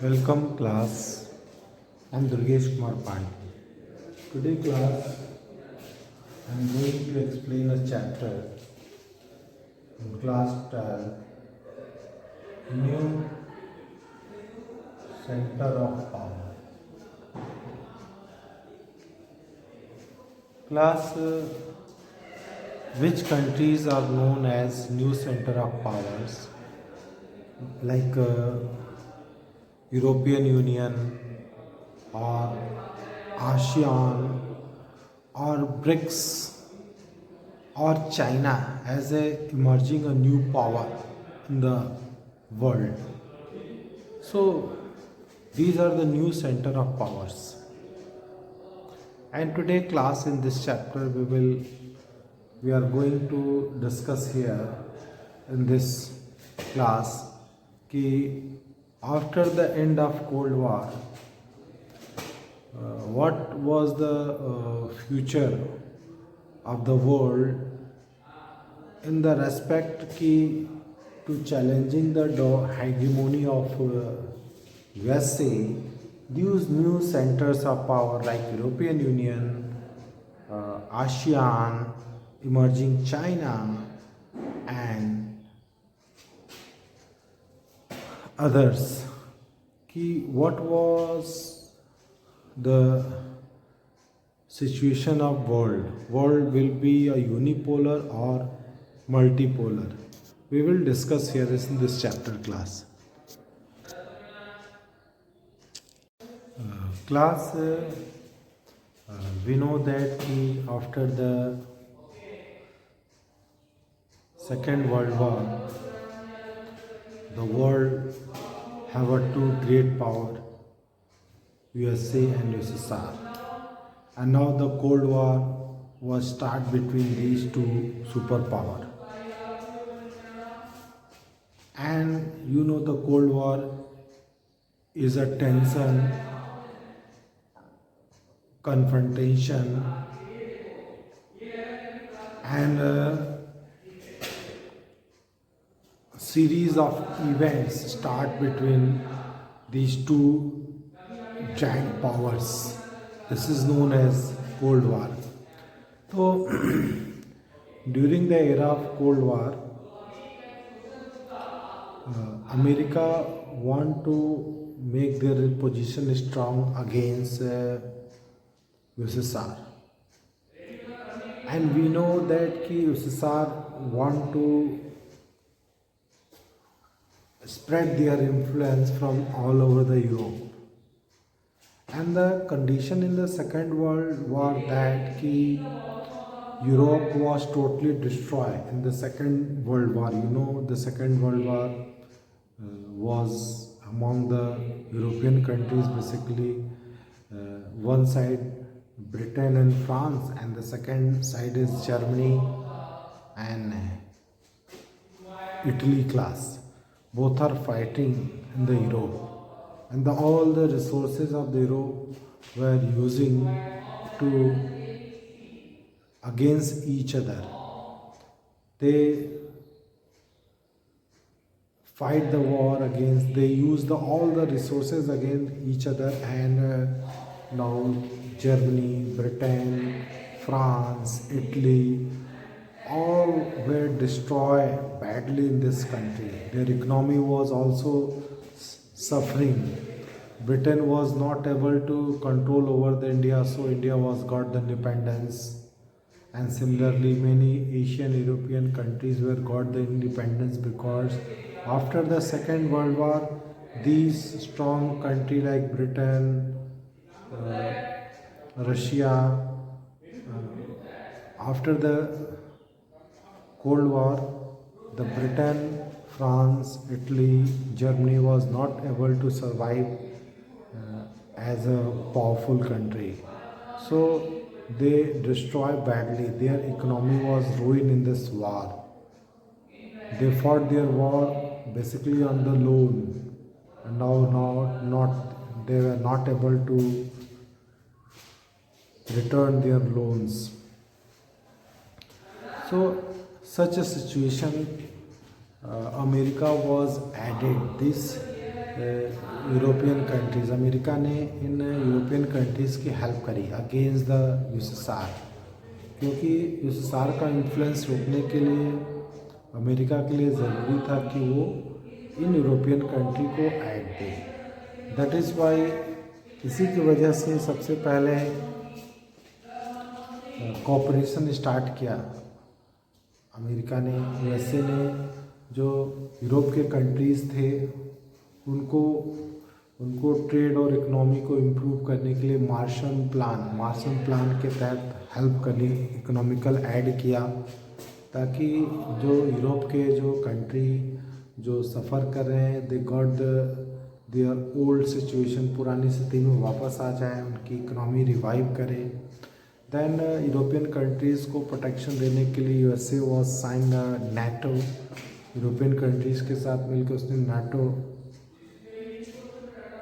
Welcome class. I am Durgesh Kumar Pandey. Today class I am going to explain a chapter in class 12, New Center of Power. Class which countries are known as new center of powers like European Union or ASEAN or BRICS or China as a emerging a new power in the world. So these are the new center of powers. And today class in this chapter we are going to discuss here in this class कि after the end of Cold War what was the future of the world in the respect ki to challenging the hegemony of USA. These new centers of power like European Union, ASEAN, emerging China and others, ki what was the situation of world will be a unipolar or multipolar. We will discuss here in this chapter class. Class we know that after the Second World War the world have a two great power, USA and USSR, and now the Cold War was start between these two superpower. And you know the Cold War is a tension, confrontation and a series of events start between these two giant powers. This is known as Cold War. So during the era of Cold War, America want to make their position strong against USSR, and we know that USSR want to spread their influence from all over the Europe. And the condition in the Second World War that Europe was totally destroyed in the Second World War. You know the Second World War was among the European countries basically. One side Britain and France and the second side is Germany and Italy class. Both are fighting in the Europe, and all the resources of the Europe were using to against each other. They fight the war against, they use all the resources against each other, and now Germany, Britain, France, Italy, all were destroyed badly in this country. Their economy was also suffering. Britain was not able to control over the India, so India was got the independence. And similarly, many Asian European countries were got the independence because after the Second World War, these strong countries like Britain, Russia, after the Cold War, the Britain, France, Italy, Germany was not able to survive as a powerful country. So they destroyed badly. Their economy was ruined in this war. They fought their war basically on the loan, and now they were not able to return their loans. So such a situation, America was added. This European countries, America ने in European countries की help करी against the USSR, क्योंकि USSR का influence रोकने के लिए America के लिए ज़रूरी था कि वो इन यूरोपियन कंट्री को add they. That is why इसी की वजह से सबसे पहले कोऑपरेशन स्टार्ट किया अमेरिका ने, यूएसए ने। जो यूरोप के कंट्रीज़ थे उनको ट्रेड और इकोनॉमी को इम्प्रूव करने के लिए मार्शल प्लान के तहत हेल्प करी, इकोनॉमिकल ऐड किया, ताकि जो यूरोप के जो कंट्री जो सफ़र कर रहे हैं they got their old situation, पुरानी स्थिति में वापस आ जाए, उनकी इकोनॉमी रिवाइव करें। देन यूरोपियन कंट्रीज़ को प्रोटेक्शन देने के लिए USA was sign NATO, European countries के साथ मिलकर उसने नाटो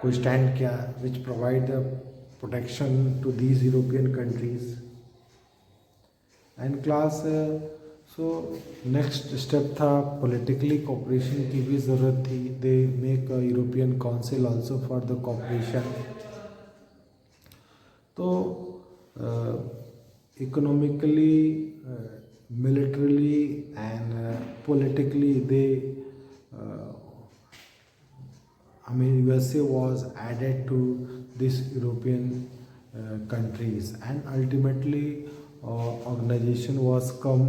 को स्टैंड किया, which provide the protection to these European countries and class. So next step था पॉलिटिकली कोऑपरेशन की भी ज़रूरत थी। They make European Council also for the cooperation. तो economically, militarily and politically USA was added to these European countries, and ultimately organization was come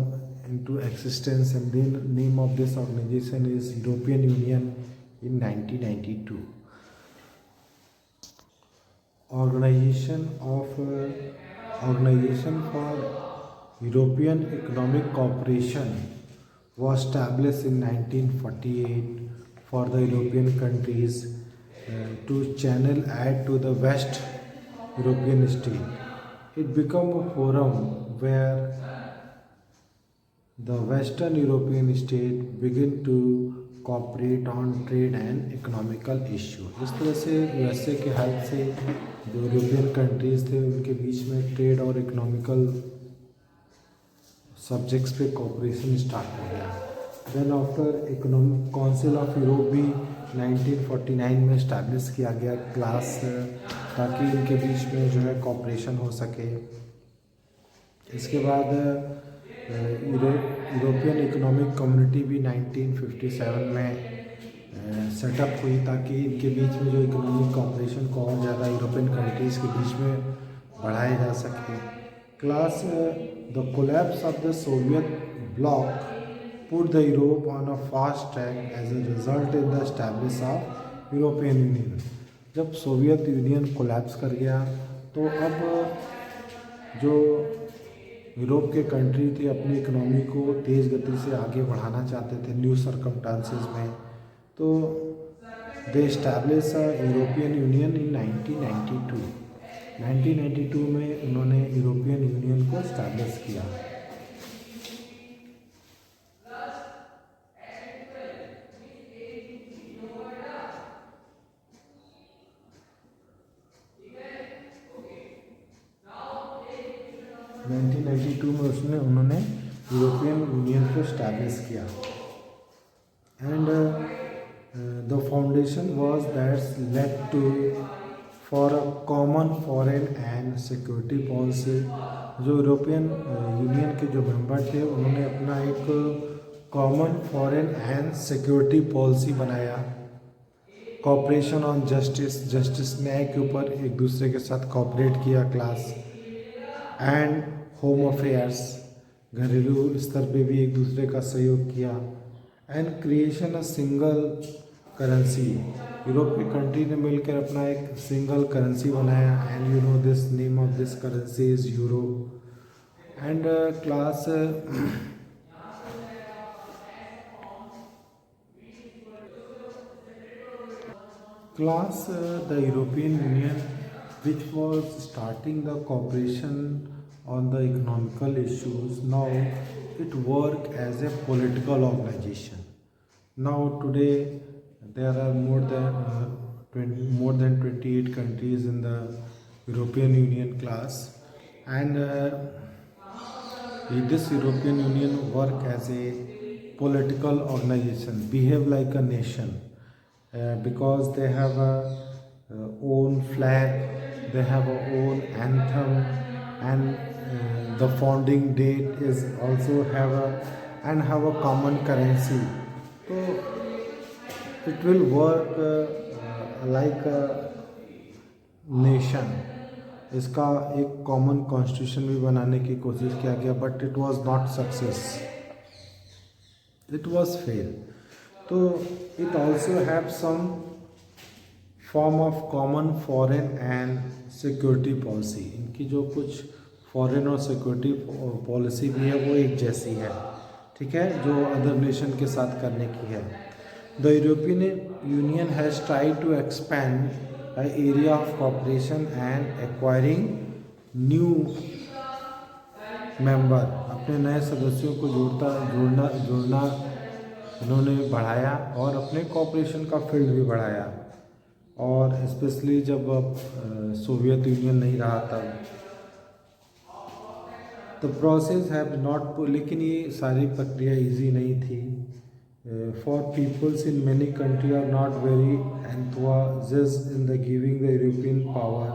into existence, and the name of this organization is European Union in 1992. Organization for European Economic Cooperation was established in 1948 for the European countries to channel aid to the West European state. It became a forum where the Western European state began to cooperate on trade and economical issue. इस तरह से USA के help से जो European countries थे उनके बीच में trade और इकोनॉमिकल सब्जेक्ट्स पे कोऑपरेशन स्टार्ट हो गया। Then after economic council of Europe भी 1949 में इस्टेब्लिश किया गया क्लास, ताकि इनके बीच में जो है कोऑपरेशन हो सके। इसके बाद यूरोपियन इकोनॉमिक कम्युनिटी भी 1957 में सेटअप हुई, ताकि इनके बीच में जो इकोनॉमिक कोऑपरेशन को और ज़्यादा यूरोपियन कंट्रीज़ के बीच में बढ़ाया जा सके। Class the collapse of the Soviet block put the Europe on a fast track as a result in the establishment of European union. जब सोवियत यूनियन कोलैप्स कर गया तो अब जो यूरोप के कंट्री थे अपनी इकोनॉमी को तेज़ गति से आगे बढ़ाना चाहते थे न्यू सर्कमस्टांसेस में, तो दे एस्टैब्लिश यूरोपियन यूनियन इन 1992। 1992 में उन्होंने यूरोपियन यूनियन को एस्टैब्लिश किया। में उन्होंने यूरोपियन यूनियन को स्टैब्लिश किया। And the foundation was that's led to for a common foreign and security policy. जो यूरोपियन यूनियन के जो मेंबर थे उन्होंने अपना एक common foreign and security policy बनाया। कोऑपरेशन ऑन जस्टिस न्याय के ऊपर एक दूसरे के साथ कोऑपरेट किया क्लास। एंड होम अफेयर्स, घरेलू स्तर पे भी एक दूसरे का सहयोग किया। And creation a single currency, Europe की कंट्री ने मिलकर अपना एक सिंगल करेंसी बनाया। And you know this name of this currency is euro. And class the European Union, which was starting the cooperation on the economical issues, now it work as a political organization. Now today there are more than 28 countries in the European Union class, and this European Union work as a political organization, behave like a nation, because they have a own flag, they have a own anthem, and the founding date is also have a common currency. So it will work like a nation. इसका एक common constitution भी बनाने की कोशिश किया गया, but it was not success, it was fail. तो it also have some form of common foreign and security policy. इनकी जो कुछ फॉरेन और सिक्योरिटी पॉलिसी भी है वो एक जैसी है, ठीक है, जो अदर नेशन के साथ करने की है. The European Union has tried to expand an area of cooperation and acquiring new member. अपने नए सदस्यों को जोड़ना इन्होंने बढ़ाया और अपने कॉपरेशन का फील्ड भी बढ़ाया, और स्पेशली जब सोवियत यूनियन नहीं रहा तब. द प्रोसेस हैव नॉट, लेकिन ये सारी प्रक्रिया इजी नहीं थी. For peoples in many countries are not very enthusiastic in the giving the European power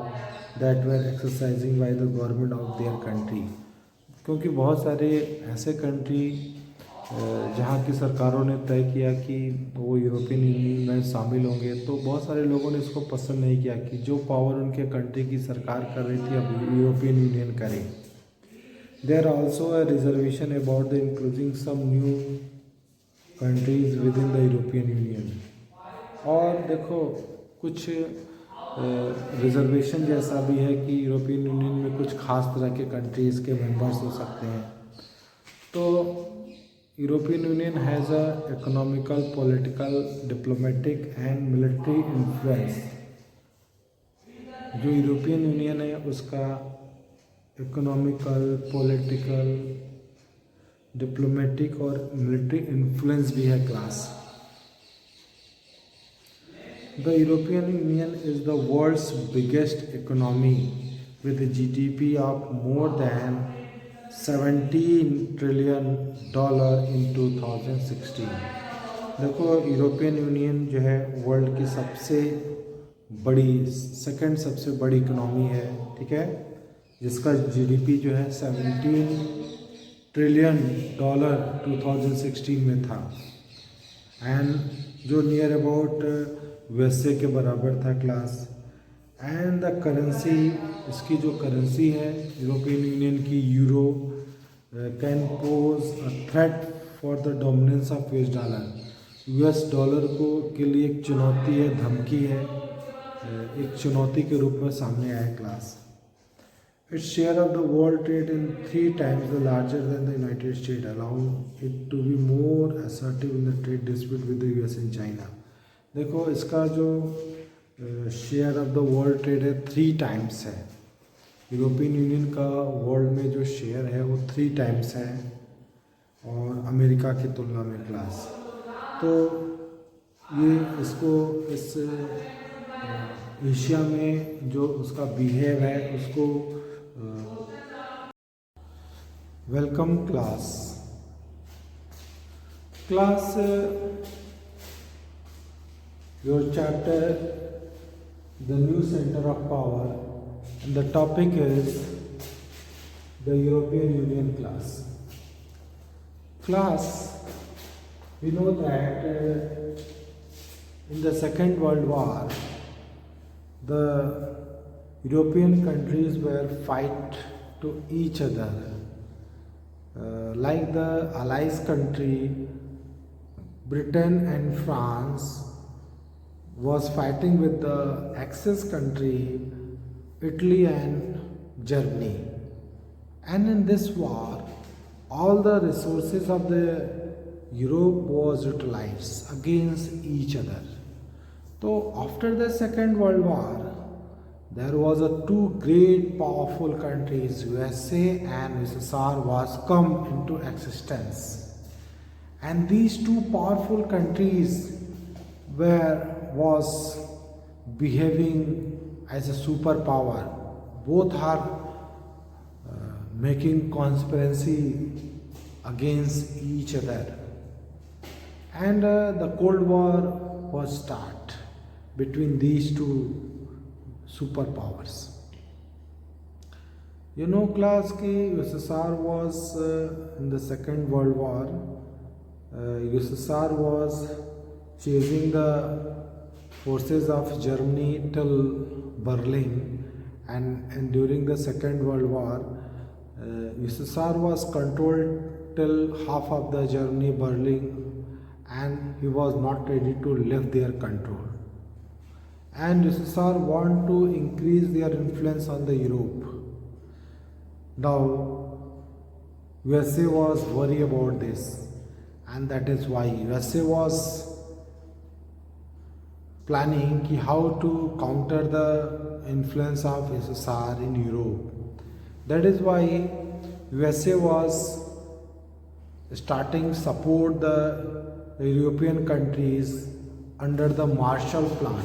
that were exercising by the government of their country. क्योंकि बहुत सारे ऐसे कंट्री जहाँ की सरकारों ने तय किया कि वो यूरोपियन यूनियन में शामिल होंगे, तो बहुत सारे लोगों ने इसको पसंद नहीं किया कि जो पावर उनके कंट्री की सरकार कर रही थी अब यूरोपियन यूनियन करे. There also a reservation about the including some new countries with in the European Union. और देखो कुछ रिजर्वेशन जैसा भी है कि यूरोपियन यूनियन में कुछ खास तरह के कंट्रीज़ के मेंबर्स हो सकते हैं. तो European Union has a economical, political, diplomatic and military influence. जो यूरोपियन यूनियन है उसका इकोनॉमिकल, पॉलिटिकल, डिप्लोमेटिक और मिलिट्री इन्फ्लुएंस भी है class. The European Union is the world's biggest economy with GDP of more than $17 trillion in 2016. देखो European union जो है world की सबसे बड़ी, सेकंड सबसे बड़ी इकोनॉमी है, ठीक है, जिसका GDP जो है $17 ट्रिलियन 2016 में था, एंड जो नियर अबाउट USA के बराबर था क्लास. एंड द करेंसी, इसकी जो करेंसी है यूरोपियन यूनियन की, euro, can pose a threat for the dominance of US dollar. US dollar को के लिए एक चुनौती है, धमकी है, एक चुनौती के रूप में सामने आया class. Its share of the world trade is 3 times the larger than the United States, allowing it to be more assertive in the trade dispute with the US and China. देखो इसका जो share of the world trade है 3 times है. European Union का world में जो share है वो 3 टाइम्स है, और अमेरिका की तुलना में क्लास. तो ये इसको इस एशिया में जो उसका बिहेव है उसको welcome class. Your chapter, the new center of power, and the topic is the European Union class. We know that in the Second World War, the European countries were fight to each other. Like the Allies country, Britain and France was fighting with the Axis country, Italy and Germany. And in this war, all the resources of the Europe was utilized against each other. So after the Second World War, there was a two great powerful countries, USA and USSR, was come into existence. And these two powerful countries was behaving as a superpower. Both are making conspiracy against each other. And the Cold War was start. between these two superpowers. You know class ki USSR was in the Second World War. USSR was chasing the forces of Germany till Berlin, and during the Second World War, USSR was controlled till half of the Germany, Berlin, and he was not ready to lift their control. And USSR want to increase their influence on the Europe. Now USA was worried about this, and that is why USA was planning how to counter the influence of USSR in Europe. That is why USA was starting support the European countries under the Marshall Plan.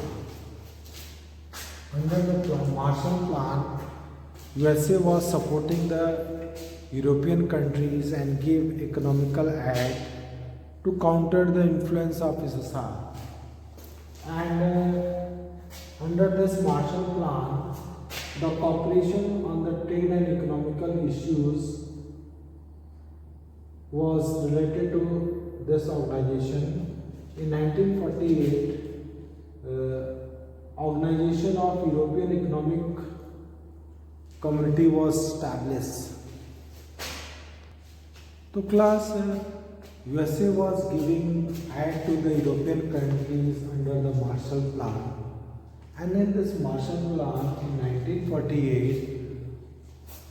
Under the Marshall Plan, USA was supporting the European countries and gave economical aid to counter the influence of USSR. And under this Marshall Plan, the cooperation on the trade and economical issues was related to this organization. In 1948, Organization of European Economic Community was established. So class, USA was giving aid to the European countries under the Marshall Plan, and in this Marshall Plan in 1948,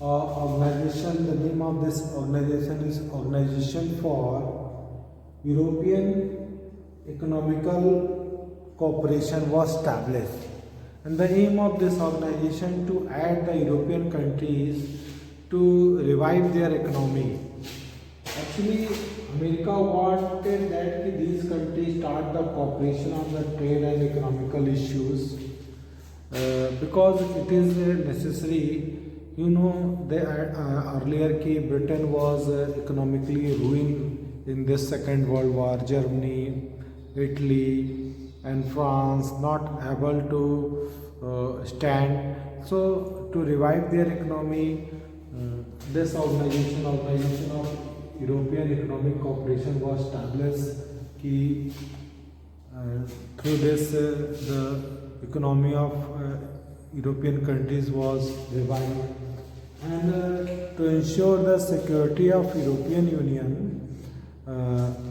organization, the name of this organization is Organization for European Economical Cooperation was established, and the aim of this organization to aid the European countries to revive their economy. Actually, America wanted that these countries start the cooperation on the trade and economical issues because it is necessary. You know, earlier Britain was economically ruined in this Second World War. Germany, Italy, and France not able to stand. So to revive their economy, this organization of European Economic Cooperation was established. Through this, the economy of European countries was revived, and to ensure the security of European Union,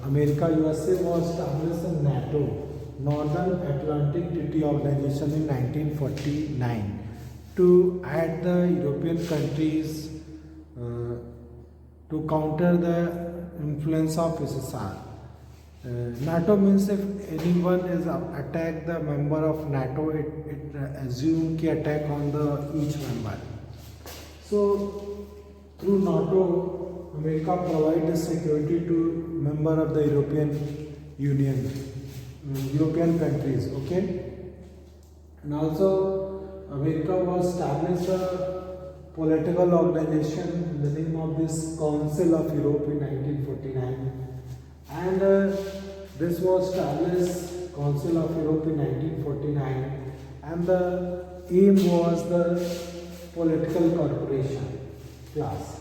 America USA was established in NATO, Northern Atlantic Treaty Organization, in 1949 to aid the European countries to counter the influence of USSR. NATO means if anyone is attack the member of NATO, it assume ki attack on the each member. So through NATO, America provides security to member of the European Union, European countries. Okay, and also America was established a political organization in the name of this Council of Europe in 1949. And this was established, Council of Europe, in 1949, and the aim was the political cooperation class.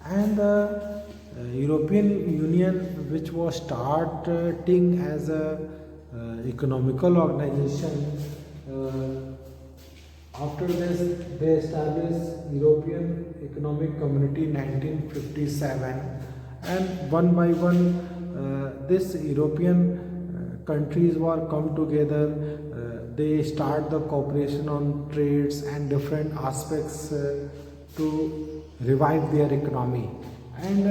And the European Union, which was starting as a economical organization, after this they established European Economic Community in 1957, and one by one this European countries were come together. They start the cooperation on trades and different aspects to revive their economy. And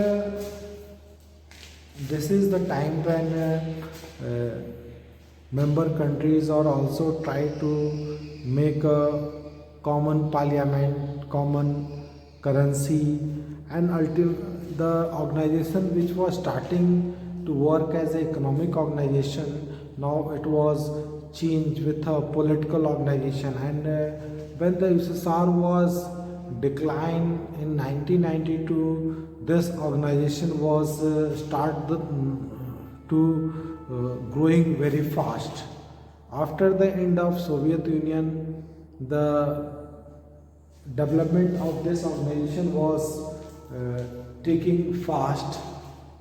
this is the time when member countries are also try to make a common parliament, common currency, and the organization which was starting to work as an economic organization, now it was changed with a political organization. And when the USSR was declined in 1992, this organization was started to growing very fast. After the end of Soviet Union, the development of this organization was taking fast.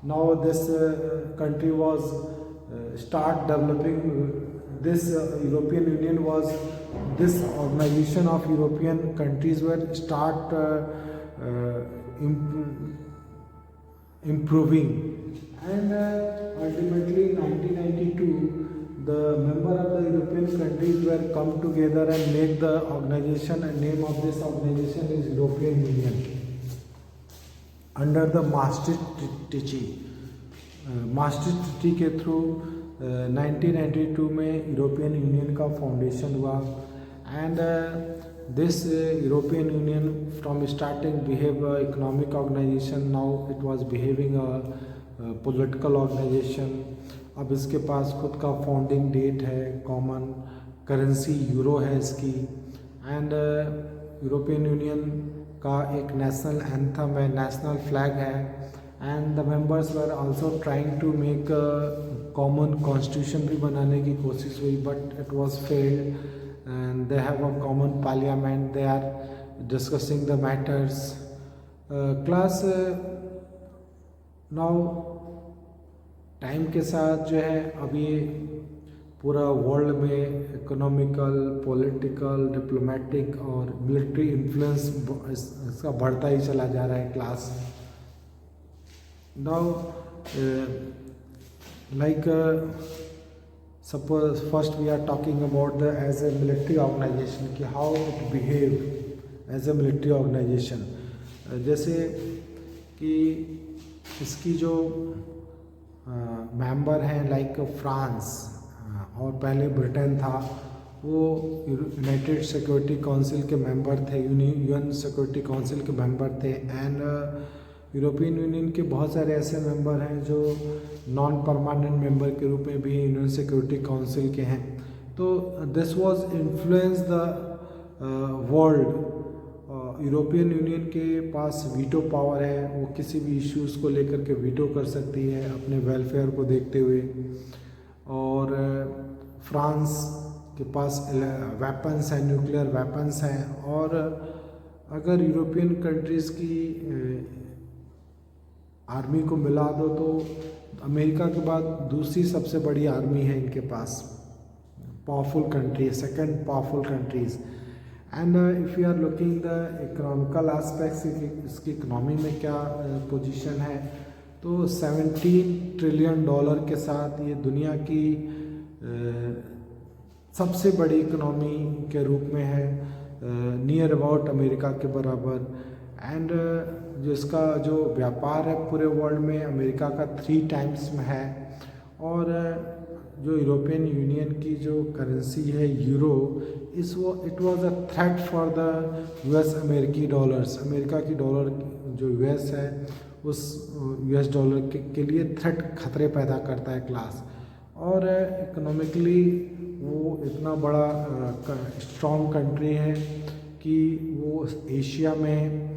Now this country was start developing. This European Union was this organization of European countries were start improving, and ultimately in 1992 the member of the European countries were come together and make the organization, and name of this organization is European Union under the Maastricht Treaty. Maastricht Treaty के through 1992 में European Union का foundation हुआ, and this European Union from starting behave a economic organization, now it was behaving a political organization. अब इसके पास खुद का founding date है, कॉमन करेंसी यूरो है इसकी, एंड यूरोपियन यूनियन का एक नेशनल एंथम है, नेशनल फ्लैग है, and the members were also trying to make common constitution भी बनाने की कोशिश हुई, but it was failed, and they have a common parliament, they are discussing the matters. Now time के साथ जो है अभी पूरा वर्ल्ड में इकोनॉमिकल, पॉलिटिकल, डिप्लोमेटिक और मिलिट्री इन्फ्लुएंस इसका बढ़ता ही चला जा रहा है class. Now suppose first we are talking about the as a military organization कि how it behave as a military organization. जैसे कि इसकी जो मेंबर हैं लाइक फ्रांस और पहले ब्रिटेन था, वो यूनाइटेड सिक्योरिटी काउंसिल के मेंबर थे, यूएन सिक्योरिटी काउंसिल के मेंबर थे, एंड यूरोपियन यूनियन के बहुत सारे ऐसे मेंबर हैं जो नॉन परमानेंट मेंबर के रूप में भी यूएन सिक्योरिटी काउंसिल के हैं. तो this was influence the world. European Union के पास वीटो पावर है, वो किसी भी इश्यूज़ को लेकर के वीटो कर सकती है अपने वेलफेयर को देखते हुए. और फ्रांस के पास वेपन्स हैं, न्यूक्लियर वेपन्स हैं, और अगर यूरोपियन कंट्रीज़ की आर्मी को मिला दो तो अमेरिका के बाद दूसरी सबसे बड़ी आर्मी है इनके पास, powerful country, second powerful countries. And if you are looking the economical aspects, इसकी इकनॉमी में क्या पोजीशन है, तो 17 ट्रिलियन डॉलर के साथ ये दुनिया की सबसे बड़ी इकोनॉमी के रूप में है, नियर अबाउट अमेरिका के बराबर. एंड जिसका जो व्यापार है पूरे वर्ल्ड में अमेरिका का 3 टाइम्स में है. और जो यूरोपियन यूनियन की जो करेंसी है euro, it was a threat for the US अमेरिकी डॉलर्स. अमेरिका की डॉलर जो यूएस है उस यूएस डॉलर के लिए थ्रेट, खतरे पैदा करता है क्लास. और इकोनॉमिकली वो इतना बड़ा स्ट्रॉन्ग कंट्री है कि वो एशिया में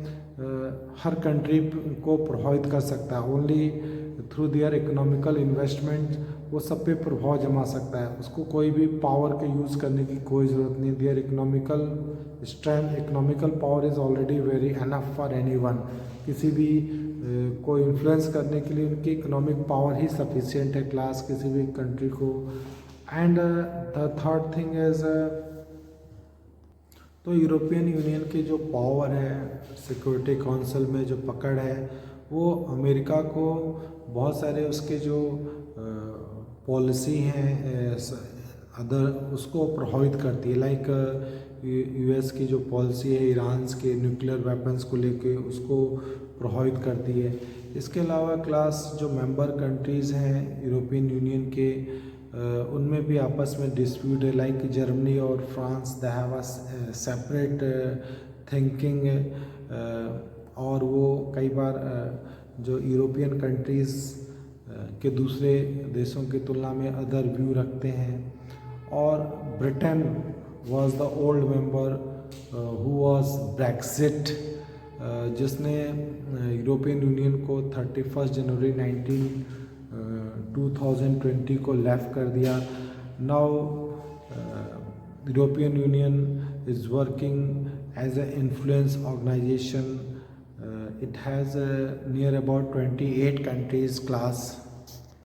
हर कंट्री को प्रभावित कर सकता है. Only through their economical investment वो सब पे प्रभाव जमा सकता है. उसको कोई भी पावर का यूज़ करने की कोई ज़रूरत नहीं. Their economical strength, economical power is already very enough for anyone. किसी भी को इन्फ्लुएंस करने के लिए उनकी इकोनॉमिक पावर ही सफिशिएंट है क्लास, किसी भी कंट्री को. And the third thing is, तो यूरोपियन यूनियन की जो पावर है सिक्योरिटी काउंसिल में, जो पकड़ है, वो अमेरिका को बहुत सारे उसके जो पॉलिसी हैं अदर उसको प्रभावित करती है. लाइक यूएस की जो पॉलिसी है ईरान के न्यूक्लियर वेपन्स को लेके, उसको प्रभावित करती है. इसके अलावा क्लास जो मेंबर कंट्रीज़ हैं यूरोपियन यूनियन के, उनमें भी आपस में डिस्प्यूट है. लाइक जर्मनी और France, they have a separate thinking, और वो कई बार जो यूरोपियन कंट्रीज़ के दूसरे देशों की तुलना में अदर व्यू रखते हैं. और Britain was the old member who was Brexit, जिसने यूरोपियन यूनियन को 31 जनवरी 2020 को लेफ्ट कर दिया. Now The European Union is working as an influence organization. It has near about 28 countries class